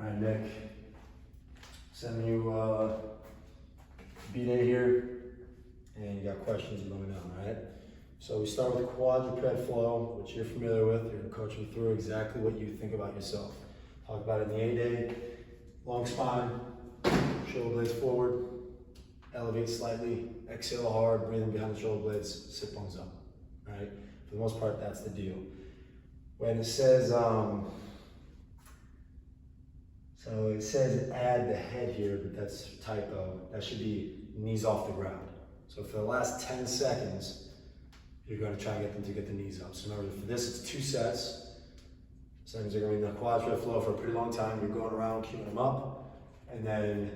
right, Nick. Sending you B-Day here, and you got questions, you let me know, all right? So we start with quadruped flow, which you're familiar with. You're gonna coach me through exactly what you think about yourself. Talk about it in the A-Day. Long spine, shoulder blades forward, elevate slightly, exhale hard, breathing behind the shoulder blades, sit bones up, all right? For the most part, that's the deal. When it says, so it says add the head here, but that's a typo. That should be knees off the ground. So for the last 10 seconds, you're going to try and get them to get the knees up. So remember, for this, it's 2 sets. Seconds are going to be in the quadruped flow for a pretty long time. You're going around, keeping them up. And then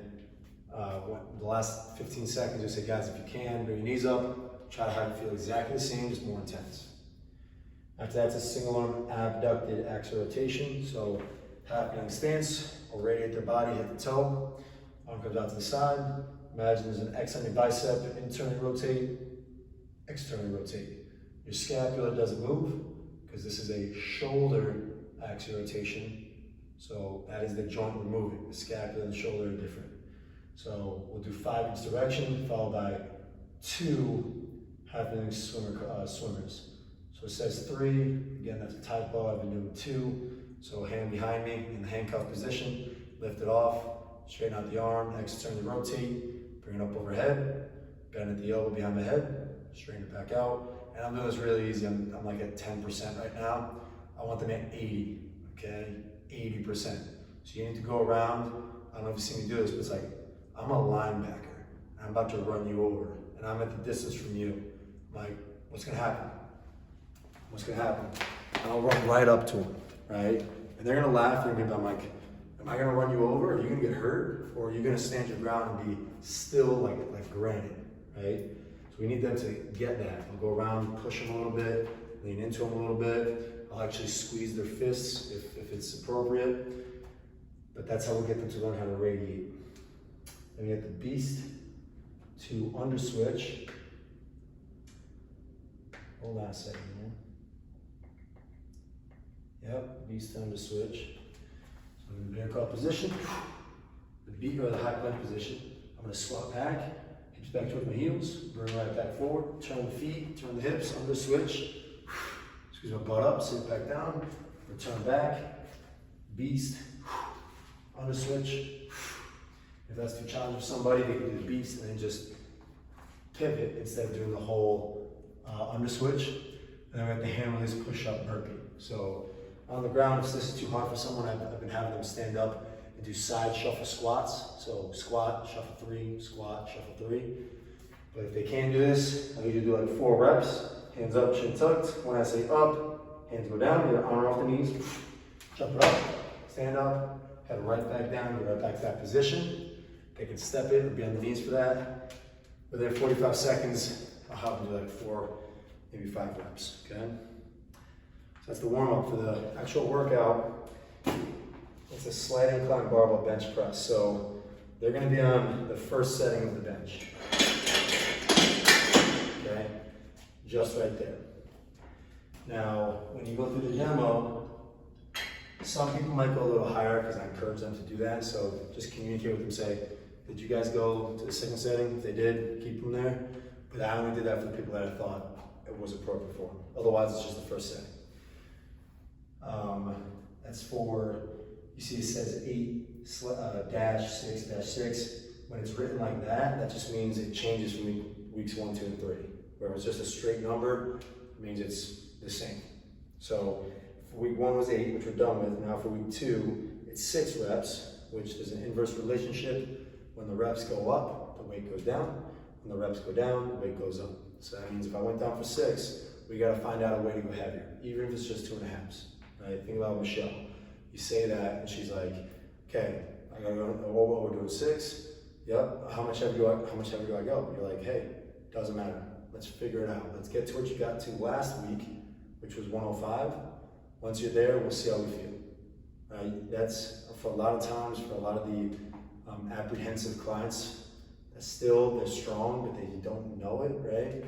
the last 15 seconds, you say, guys, if you can, bring your knees up. Try to have it feel exactly the same, just more intense. After that, it's a single arm abducted axial rotation. So half kneeling stance, or radiate the body, hit the toe. Arm comes out to the side. Imagine there's an X on your bicep, internally rotate, externally rotate. Your scapula doesn't move because this is a shoulder axial rotation. So that is the joint we're moving. The scapula and the shoulder are different. So we'll do 5 each direction, followed by 2 half kneeling swimmers. So it says 3, again, that's a typo, I've been doing 2. So hand behind me in the handcuff position, lift it off, straighten out the arm, externally rotate, bring it up overhead, bend at the elbow behind the head, straighten it back out. And I'm doing this really easy, I'm like at 10% right now. I want them at 80, okay? 80%. So you need to go around, I don't know if you've seen me do this, but it's like, I'm a linebacker, and I'm about to run you over, and I'm at the distance from you. I'm like, what's gonna happen? What's gonna happen? And I'll run right up to them, right? And they're gonna laugh at me, but I'm like, am I gonna run you over? Are you gonna get hurt? Or are you gonna stand your ground and be still like granite, right? So we need them to get that. I'll go around, push them a little bit, lean into them a little bit. I'll actually squeeze their fists if it's appropriate. But that's how we get them to learn how to radiate. Then we get the beast to under switch. Hold on a second here. Yep, beast to under switch. So I'm in the bear claw position. The beat or the high plank position. I'm going to squat back, hips back towards my heels, bring right back forward, turn the feet, turn the hips, under switch. Squeeze my butt up, sit back down, return back, beast, under switch. If that's too challenging for somebody, they can do the beast and then just pivot instead of doing the whole under switch. And then we have the hand release push up burpee. So on the ground, if this is too hard for someone, I've been having them stand up and do side shuffle squats. So squat, shuffle 3, squat, shuffle 3. But if they can't do this, I usually do like 4 reps. Hands up, chin tucked. When I say up, hands go down, your arm off the knees. Jump it up, stand up, head right back down, go right back to that position. They can step in or be on the knees for that. Within 45 seconds, I'll have them do like 4, maybe 5 reps, okay? So that's the warm-up. For the actual workout, it's a slight incline barbell bench press. So they're gonna be on the first setting of the bench, okay? Just right there. Now, when you go through the demo, some people might go a little higher because I encourage them to do that. So just communicate with them, say, did you guys go to the second setting? If they did, keep them there. But I only did that for the people that I thought it was appropriate for them. Otherwise, it's just the first setting. That's for, you see it says 8-6-6. When it's written like that, that just means it changes from weeks 1, 2, and 3. Where it's just a straight number, it means it's the same. So for week 1 was 8, which we're done with. Now for week 2, it's 6 reps, which is an inverse relationship. When the reps go up, the weight goes down. When the reps go down, the weight goes up. So that means if I went down for 6, we gotta find out a way to go heavier, even if it's just 2.5s, right? Think about Michelle. You say that, and she's like, okay, I gotta go, oh, we're doing 6. Yep, how much heavier do I go? You're like, hey, doesn't matter. Let's figure it out. Let's get to what you got to last week, which was 105. Once you're there, we'll see how we feel. Right? That's for a lot of times, for a lot of the apprehensive clients, they're strong, but they don't know it, right?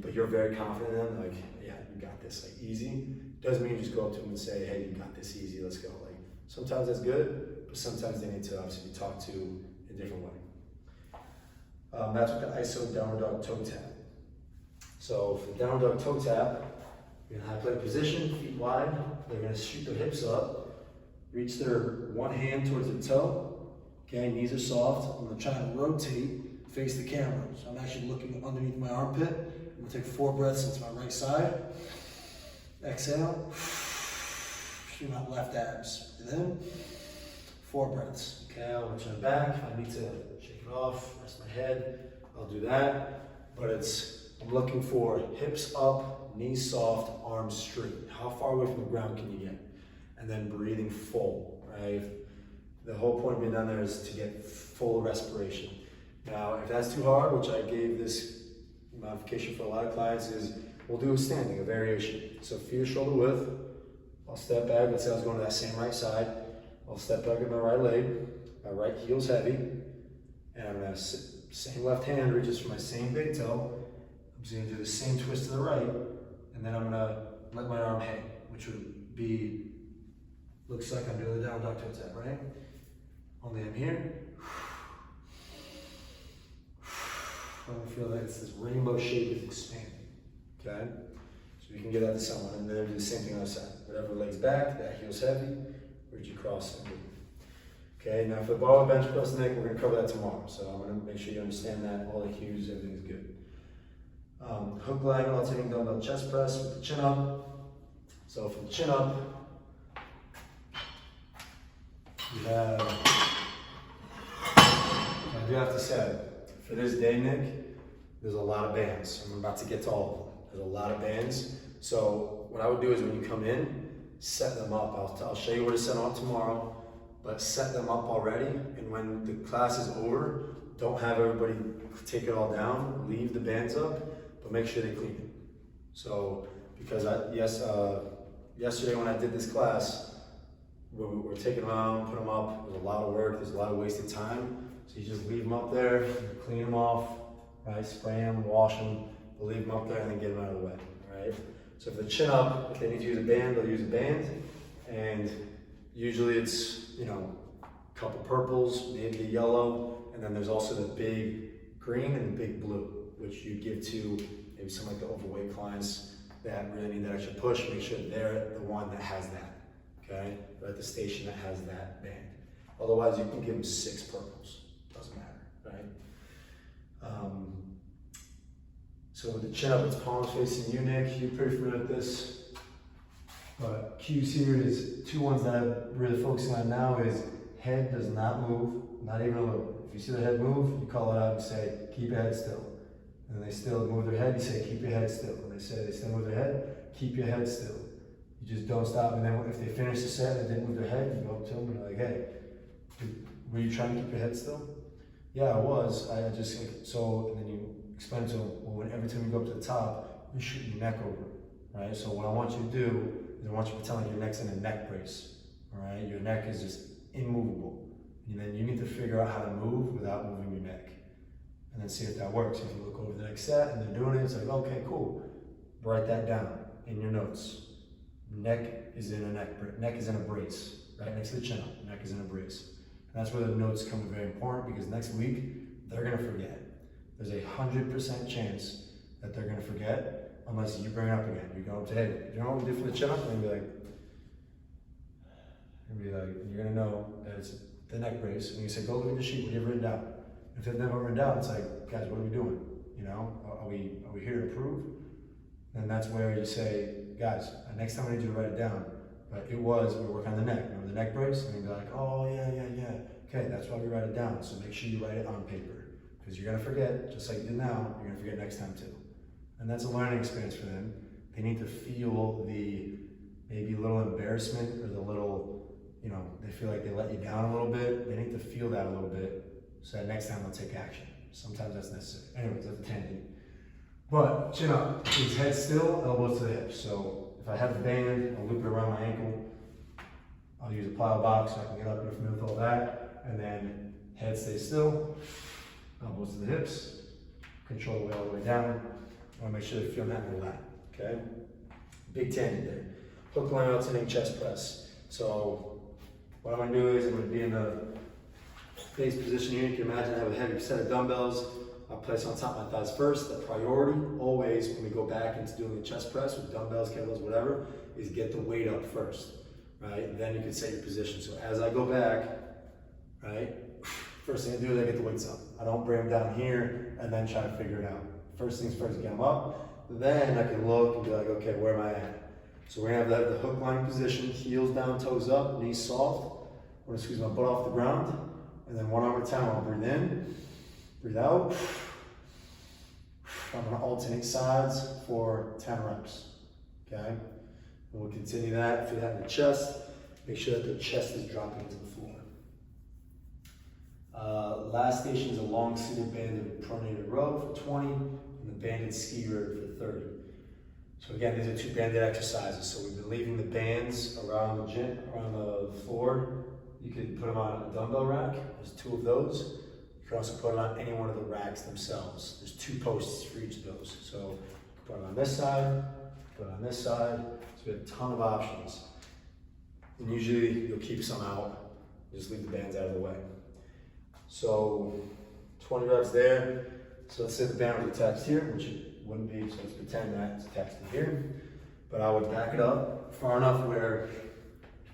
But you're very confident in them, like, yeah, you got this, like easy. Doesn't mean you just go up to them and say, hey, you got this easy, let's go. Like, Sometimes that's good, but sometimes they need to obviously be talked to a different way. That's with the ISO downward dog toe tap. So for the downward dog toe tap, you're in high plank position, feet wide. They're gonna shoot their hips up, reach their one hand towards their toe. Okay, knees are soft. I'm gonna try and rotate, face the camera. So I'm actually looking underneath my armpit. I'm gonna take 4 breaths into my right side. Exhale. Shoot my left abs. Breathe in. 4 breaths. Okay, I'm gonna turn back. If I need to shake it off, rest my head, I'll do that. But I'm looking for hips up, knees soft, arms straight. How far away from the ground can you get? And then breathing full, right? The whole point of being down there is to get full respiration. Now, if that's too hard, which I gave this modification for a lot of clients, is we'll do a standing, a variation. So feet shoulder width. I'll step back. Let's say I was going to that same right side. I'll step back with my right leg. My right heel's heavy. And I'm going to same left hand reaches for my same big toe. I'm just going to do the same twist to the right. And then I'm going to let my arm hang, which would be, looks like I'm doing the downward dog toe tap, right? Only I'm here. I feel like it's this rainbow shape is expanding, okay? So you can give that to someone, and then do the same thing on the side. Whatever legs back, that heel's heavy, reach across and move. Okay, now for the barbell bench press neck, we're gonna cover that tomorrow. So I'm gonna make sure you understand that, all the cues, everything is good. Hook line, alternating dumbbell chest press with the chin up. So for the chin up, you have, I do have to say, for this day, Nick, there's a lot of bands. I'm about to get to all of them. There's a lot of bands. So what I would do is when you come in, set them up. I'll show you where to set them up tomorrow, but set them up already. And when the class is over, don't have everybody take it all down. Leave the bands up, but make sure they clean it. So, because yesterday when I did this class, we're taking them out, put them up. There's a lot of work. There's a lot of wasted time. So you just leave them up there, clean them off, right? Spray them, wash them, but leave them up there and then get them out of the way, right? So for the chin up, if they need to use a band, they'll use a band. And usually it's, you know, a couple purples, maybe a yellow, and then there's also the big green and the big blue, which you give to maybe some like the overweight clients that really need that extra push. Make sure they're the one that has that, okay? Or at the station that has that band. Otherwise, you can give them 6 purples. Doesn't matter, right? So with the chin up, it's palms facing you, Nick. You're pretty familiar with this. But cues here is 2 ones that I'm really focusing on now is head does not move, not even a little. If you see the head move, you call it out and say, keep your head still. And then they still move their head, you say, keep your head still. And they say they still move their head, keep your head still. You just don't stop. And then if they finish the set and they didn't move their head, you go up to them and you're like, hey, were you trying to keep your head still? Yeah, I was. I just, so, and then you explain to them, well, every time you go up to the top, you shoot your neck over, right? So what I want you to do is I want you to pretend like your neck's in a neck brace, all right? Your neck is just immovable. And then you need to figure out how to move without moving your neck. And then see if that works. If you look over the next set and they're doing it, it's like, okay, cool. Write that down in your notes. Neck is in a brace, right next to the chin up. Neck is in a brace. And that's where the notes come very important because next week, they're gonna forget. There's a 100% chance that they're gonna forget unless you bring it up again. You go up to, hey, do you know what we did for the chin up? And you're gonna know that it's the neck brace. And you say, go look at the sheet, what have you written down? If they've never written down, it's like, guys, what are we doing? You know, are we here to improve? And that's where you say, guys, next time I need you to write it down. But we were working on the neck. Remember the neck brace? And you'd be like, oh, yeah. Okay, that's why we write it down. So make sure you write it on paper. Because you're gonna forget, just like you did now, you're gonna forget next time too. And that's a learning experience for them. They need to feel the maybe little embarrassment or the little, you know, they feel like they let you down a little bit. They need to feel that a little bit so that next time they'll take action. Sometimes that's necessary. Anyways, that's a tangent. But chin up, it's head still, elbows to the hips. So if I have the band, I'll loop it around my ankle. I'll use a plyo box so I can get up, get familiar with all that. And then head stays still, elbows to the hips, control the weight all the way down. I want to make sure they feel that in the lat, okay? Big tangent there. Hook line alternating chest press. So What I'm gonna do is I'm gonna be in the face position here. You can imagine I have a heavy set of dumbbells. I'll place on top of my thighs first. The priority always when we go back into doing the chest press with dumbbells, kettlebells, whatever, is get the weight up first, right? And then you can set your position. So as I go back, right, first thing I do is I get the weights up. I don't bring them down here and then try to figure it out. First things first, get them up. Then I can look and be like, okay, where am I at? So we're gonna have the hook line position, heels down, toes up, knees soft. I'm gonna squeeze my butt off the ground. And then one arm at a time, I'll breathe in, breathe out. I'm gonna alternate sides for 10 reps, okay? And we'll continue that, feel that in the chest. Make sure that the chest is dropping into the floor. Last station is a long seated banded pronated row for 20, and the banded ski erg for 30. So again, these are two banded exercises. So we've been leaving the bands around the gym, around the floor. You can put them on a dumbbell rack. There's 2 of those. You can also put them on any one of the racks themselves. There's 2 posts for each of those. So you can put them on this side, put it on this side. So we have a ton of options. And usually you'll keep some out. Just leave the bands out of the way. So 20 reps there. So let's say the band was attached here, which it wouldn't be, so let's pretend that it's attached to here. But I would back it up far enough where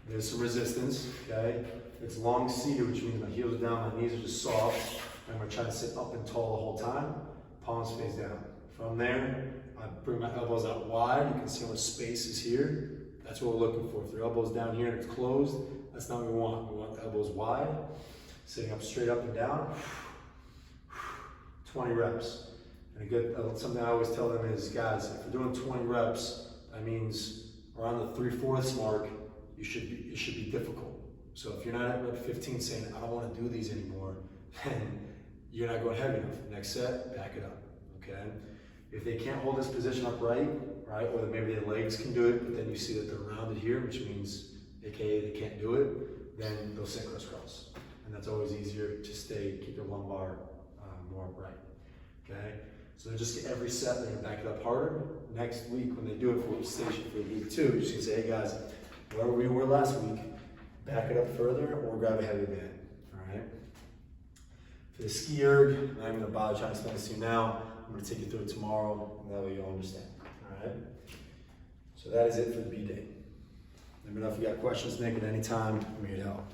there's some resistance, okay? It's long seated, which means my heels are down, my knees are just soft, and we're trying to sit up and tall the whole time. Palms face down. From there, I bring my elbows out wide. You can see how much space is here. That's what we're looking for. If your elbow's down here and it's closed, that's not what we want. We want the elbows wide, sitting up straight up and down. 20 reps. And something I always tell them is, guys, if you're doing 20 reps, that means around the 3/4 mark, it should be difficult. So if you're not at rep 15 saying, I don't want to do these anymore, then you're not going heavy enough. Next set, back it up, okay? If they can't hold this position upright, right, or maybe their legs can do it, but then you see that they're rounded here, which means, AKA they can't do it, then they'll sit crisscross. And that's always easier to keep their lumbar more upright, okay? So just get every set, they're gonna back it up harder. Next week, when they do it for station for week 2, you're just gonna say, hey guys, wherever we were last week, back it up further or grab a heavy band, all right? For the ski erg, I'm gonna bother trying to explain this to you now. I'm gonna take you through it tomorrow, and that way you'll understand, all right? So that is it for the B-Day. Let me know if you got questions, Nick, at any time. I'm here to help.